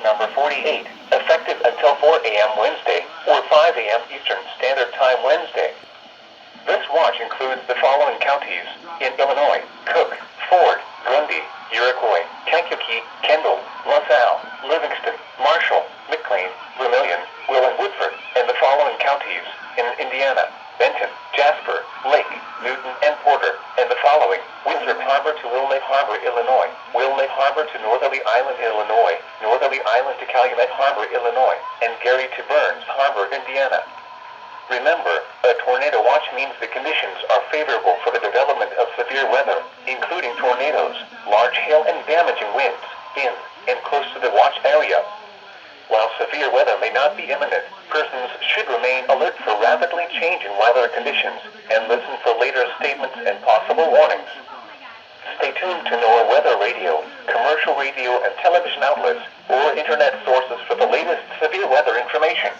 number 48, effective until 4 a.m. Wednesday, or 5 a.m. Eastern Standard Time Wednesday. This watch includes the following counties in Illinois: Cook, Ford, Grundy, Iroquois, Kankakee, Kendall, LaSalle, Livingston, Marshall, McLean, Vermilion, Will and Woodford, and the following counties in Indiana: Benton, Jasper, Lake, Newton, and Porter, and the following: Winthrop Harbor to Wilmette Harbor, Illinois, Wilmette Harbor to Northerly Island, Illinois, Northerly Island to Calumet Harbor, Illinois, and Gary to Burns Harbor, Indiana. Remember, a tornado watch means the conditions are favorable for the development of severe weather, including tornadoes, large hail, and damaging winds, in and close to the watch area. While severe weather may not be imminent, persons should remain alert for rapidly changing weather conditions and listen for later statements and possible warnings. Stay tuned to NOAA weather radio, commercial radio and television outlets, or internet sources for the latest severe weather information.